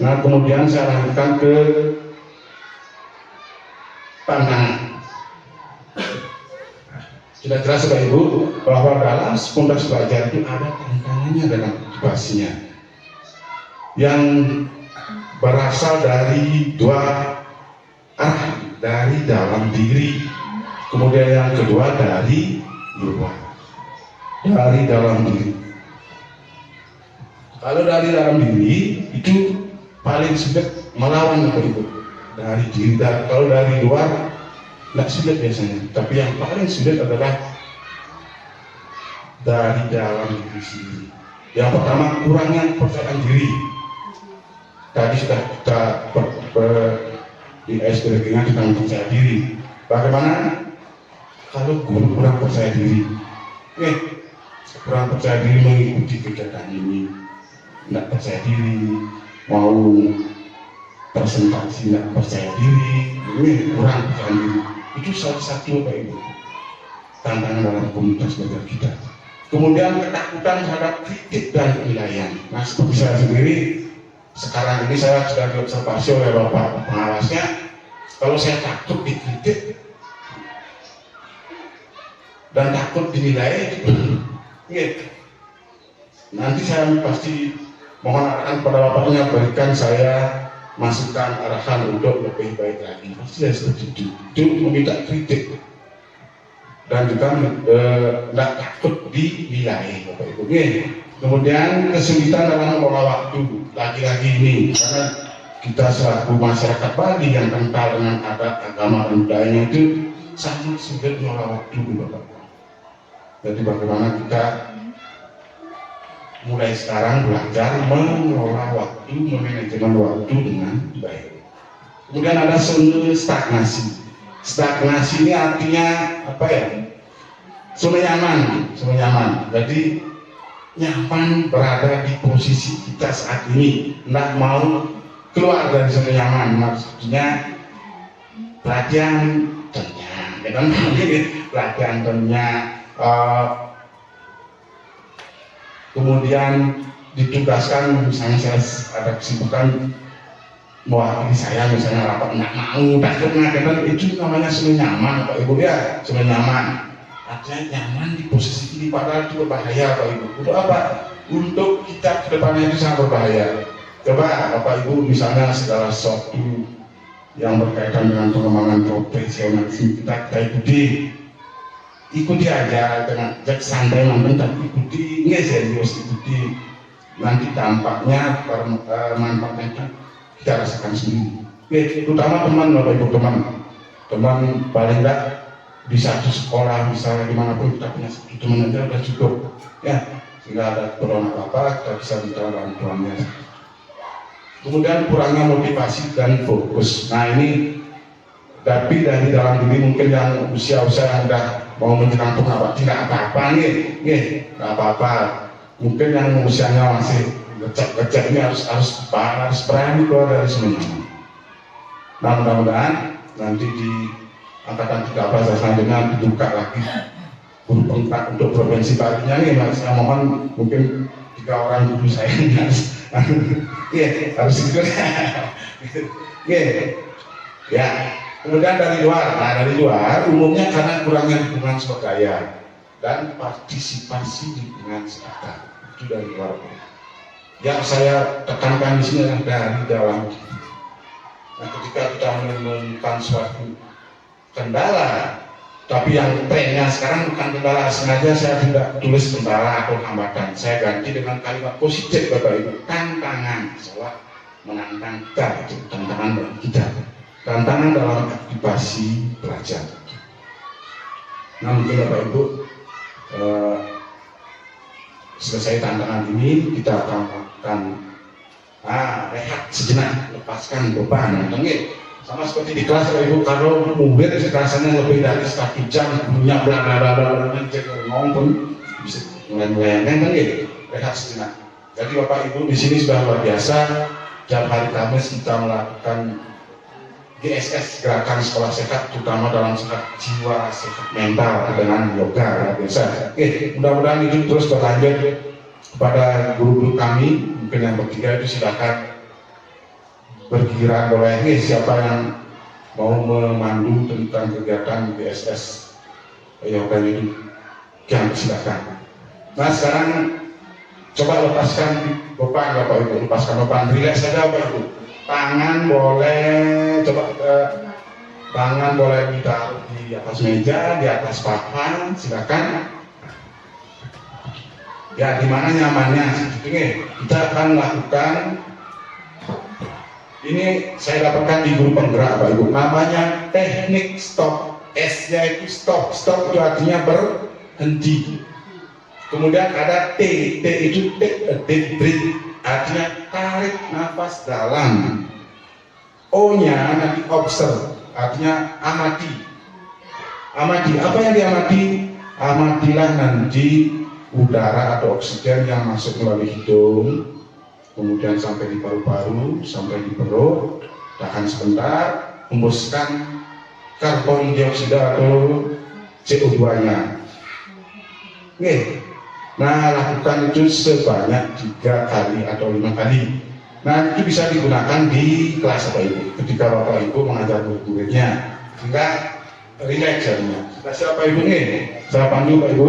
Nah kemudian saya lanjutkan ke tantangan. Sudah jelas Bapak Ibu bahwa dalam konteks belajar itu ada tantangannya dalam motivasinya yang berasal dari dua arah, dari dalam diri, kemudian yang kedua dari luar. Dari dalam diri. Kalau dari dalam diri itu paling sulit melawan Bapak Ibu dari diri. Kalau dari luar tidak sulit biasanya, tapi yang paling sulit adalah dari dalam diri sendiri. Yang pertama, kurangnya kepercayaan diri. Tadi sudah kita di SPG tentang percaya diri. Bagaimana kalau guru kurang percaya diri? Kurang percaya diri mengikuti kegiatan ini, tidak percaya diri, mau presentasi tidak percaya diri, ini kurang percaya diri. Itu salah satu Bapak Ibu tantangan dalam komunitas belajar kita. Kemudian ketakutan terhadap kritik dan penilaian. Nah seperti saya sendiri sekarang ini saya sudah diobservasi oleh Bapak pengawasnya, kalau saya takut dikritik dan takut dinilai, nanti saya pasti mohon arahan kepada Bapaknya, berikan saya masukan arahan untuk lebih baik lagi. Pasti saya setuju. Itu meminta kritik dan juga tidak takut dinilai Bapak Ibu. Kemudian kesulitan dalam mengelola waktu lagi-lagi ini, karena kita selaku masyarakat Bali yang kental dengan adat, agama, dan budayanya itu sangat sulit mengelola waktu Bapak. Jadi bagaimana kita mulai sekarang belajar mengelola waktu, memanajemen waktu dengan baik. Kemudian ada stagnasi. Stagnasi ini artinya apa ya? Zona nyaman. Jadi nyaman berada di posisi kita saat ini, tidak mau keluar dari zona nyaman. Maksudnya pelatihan tentunya, pelatihan tentunya. Kemudian ditugaskan, misalnya saya ada kesibukan mewakili saya, misalnya rapat nggak mau, takutnya karena itu namanya zona nyaman Pak Ibu ya, zona nyaman. Artinya nyaman di posisi ini, padahal itu berbahaya Pak Ibu. Untuk apa? Untuk kita ke depannya itu sangat berbahaya. Coba Bapak Ibu misalnya segala sesuatu yang berkaitan dengan pengembangan profesional kita ikuti aja dengan santai nanti, tapi ikuti, nggak serius ikuti. Nanti dampaknya, manfaatnya itu kita rasakan sendiri. Terutama teman Bapak Ibu, teman paling enggak di satu sekolah misalnya dimanapun kita punya satu teman aja udah cukup ya, sehingga ada perlu apa kita bisa minta bantuannya. Kemudian kurangnya motivasi dan fokus. Nah ini tapi dari dalam diri mungkin yang usia-usia yang udah mau menjelang pengabat tidak apa-apa nggak apa-apa. Mungkin yang usianya masih gecek ini harus berani keluar dari semuanya. Nah mudah-mudahan nanti di angkatan 13 selanjutnya dibuka lagi guru penggerak untuk provinsi Bali-nya nih, saya mohon mungkin 3 orang guru saya harus ikut. Ya. Kemudian dari luar umumnya karena kurangnya dukungan swadaya dan partisipasi lingkungan sekitar, itu dari luar. Yang saya tekankan di sini adalah dari dalam. Nah, ketika kita menemukan suatu kendala, tapi yang trennya sekarang bukan kendala, sengaja saya tidak tulis kendala atau hambatan, saya ganti dengan kalimat positif Bapak Ibu, tantangan, soal menantang kita, itu tantangan bagi kita. Tantangan dalam aktivasi belajar. Nah mungkin Bapak Ibu selesai tantangan ini kita akan melakukan rehat sejenak, lepaskan beban. Sama seperti di kelas Bapak Ibu, kalau murid rasanya lebih dari 1 jam punya bla ngomong bisa mulai kan gitu, rehat sejenak. Jadi Bapak Ibu di sini sudah luar biasa. Tiap hari Kamis kita melakukan GSS, gerakan sekolah sehat, terutama dalam sehat jiwa, sehat mental dengan yoga biasa. Mudah-mudahan itu terus berlanjut kepada guru-guru kami. Mungkin yang bertiga itu silakan berkira boleh nih siapa yang mau memandu tentang kegiatan BSS yoga ini, yang silakan. Nah sekarang coba lepaskan beban Bapak Ibu, lepaskan beban, rileks saja Bapak Ibu. Tangan boleh ditaruh di atas meja, di atas papan, silakan. Ya di mana nyamannya, kita akan lakukan. Ini saya dapatkan di guru penggerak Bapak Ibu, namanya teknik stop. S-nya itu stop, stop itu artinya berhenti. Kemudian ada T, T itu deep breath, artinya tarik nafas dalam. O-nya nanti observe, artinya amati. Amati, apa yang diamati? Amatilah nanti udara atau oksigen yang masuk melalui hidung, kemudian sampai di paru-paru, sampai di perut, tahan sebentar, hembuskan karbon dioksida atau CO2-nya. Oke. Nah, lakukan itu sebanyak 3 kali atau 5 kali. Nah, itu bisa digunakan di kelas Bapak Ibu, ketika Bapak Ibu mengajar murid-muridnya, sehingga rileks jadinya. Nah, siapa Ibu nih? Saya pandu Pak Ibu.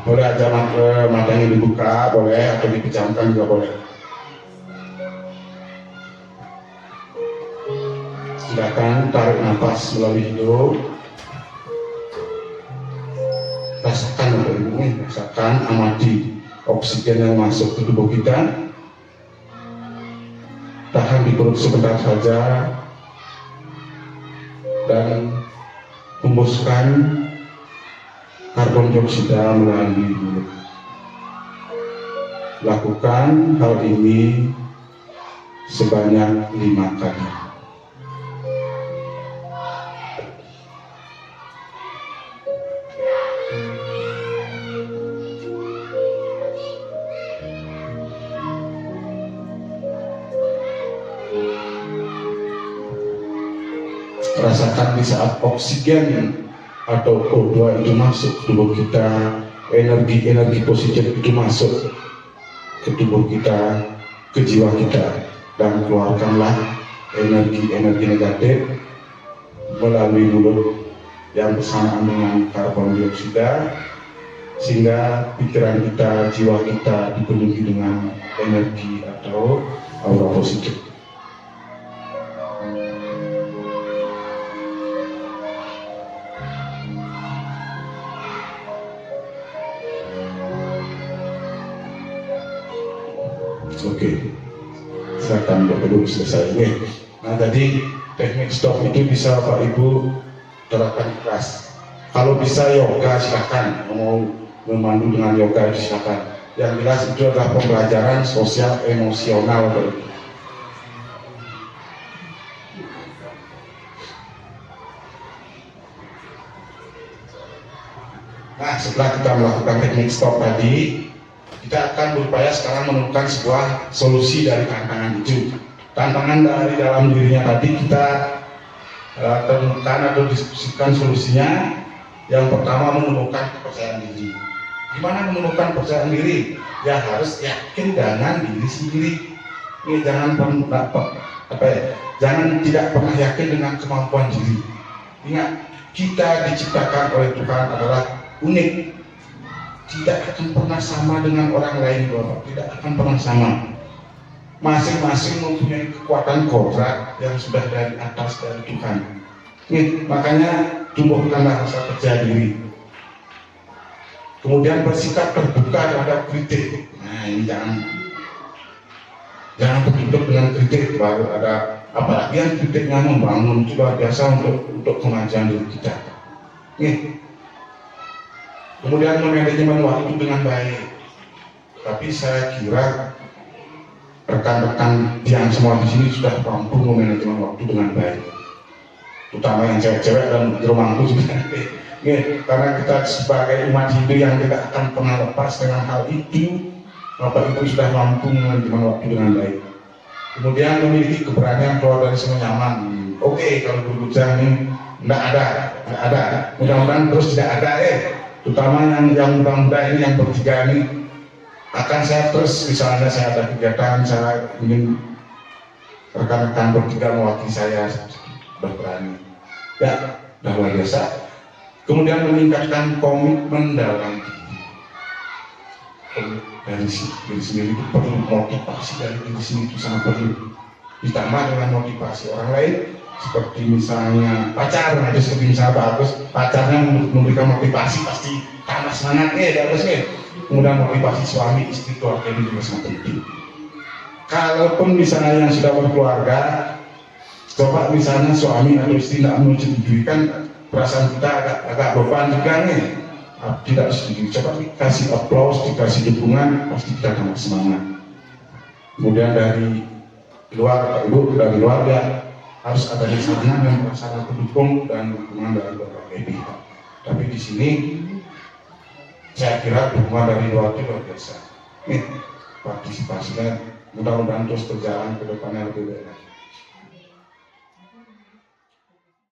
Boleh aja matanya dibuka, boleh, atau dipejamkan juga boleh. Silakan tarik nafas melalui hidung. Rasakan Bapak Ibu, rasakan, amati oksigen yang masuk ke tubuh kita. Tahan di perut sebentar saja dan hembuskan karbon dioksida melalui mulut. Lakukan hal ini sebanyak 5 kali. Rasakan di saat oksigen atau O2 itu masuk ke tubuh kita, energi positif itu masuk ke tubuh kita, ke jiwa kita, dan keluarkanlah energi negatif melalui mulut yang bersamaan dengan karbon dioksida, sehingga pikiran kita, jiwa kita dipenuhi dengan energi atau aura positif. Oke, silakan Bapak Ibu selesai. Nah tadi teknik stop itu bisa Bapak Ibu terapkan di kelas. Kalau bisa yoga silakan, mau memandu dengan yoga itu silakan. Yang jelas itu adalah pembelajaran sosial emosional Bapak Ibu. Nah setelah kita melakukan teknik stop tadi, kita akan berupaya sekarang menemukan sebuah solusi dari tantangan itu. Tantangan dari dalam dirinya tadi kita temukan atau diskusikan solusinya. Yang pertama, menemukan kepercayaan diri. Gimana menemukan kepercayaan diri? Ya harus yakin dengan diri sendiri. Ini jangan jangan tidak pernah yakin dengan kemampuan diri. Ingat, kita diciptakan oleh Tuhan adalah unik. Tidak akan pernah sama dengan orang lain, Bapak. Tidak akan pernah sama. Masing-masing mempunyai kekuatan kodrat yang sudah dari atas dari Tuhan. Makanya tumbuhkanlah rasa percaya diri. Kemudian bersikap terbuka terhadap kritik. Nah ini jangan tertutup dengan kritik. Baru ada apalagi yang kritiknya membangun, itu luar biasa untuk kemajuan diri kita. Kemudian manajemen waktu dengan baik. Tapi saya kira rekan-rekan yang semua di sini sudah mampu memanajemen waktu dengan baik. Terutama yang cewek-cewek dan romangku juga. Karena kita sebagai umat Hindu yang tidak akan pernah lepas dengan hal itu, Bapak Ibu sudah mampu memanajemen waktu dengan baik. Kemudian memiliki keberanian keluar dari zona nyaman. Oke, kalau berbujang ini nggak ada. Mudah-mudahan terus tidak ada terutama yang muda-muda ini yang bertiga ini akan saya terus, misalnya saya ada kegiatan, saya ingin rekan-rekan bertiga mewakili saya berani ya, udah luar biasa. Kemudian meningkatkan komitmen dalam dari diri sendiri itu perlu motivasi dari diri sendiri itu sangat perlu, ditambah dengan motivasi orang lain seperti misalnya pacar, aja seperti misalnya bagus pacarnya memberikan motivasi pasti tambah semangat bagusnya. Kemudian motivasi suami istri keluarga ini juga sangat penting. Kalaupun misalnya yang sudah berkeluarga, coba misalnya suami atau istri tidak menunjukkan perasaan kita agak beban juga nih, tidak setuju, coba dikasih aplaus, dikasih dukungan, pasti kita tambah semangat. Kemudian dari luar, ibu dari keluarga harus ada di sana dan perasaan pendukung dan dukungan dari berbagai pihak. Tapi di sini saya kira dukungan dari luar itu luar biasa. Partisipasinya mudah-mudahan terus berjalan ke depannya lebih baik.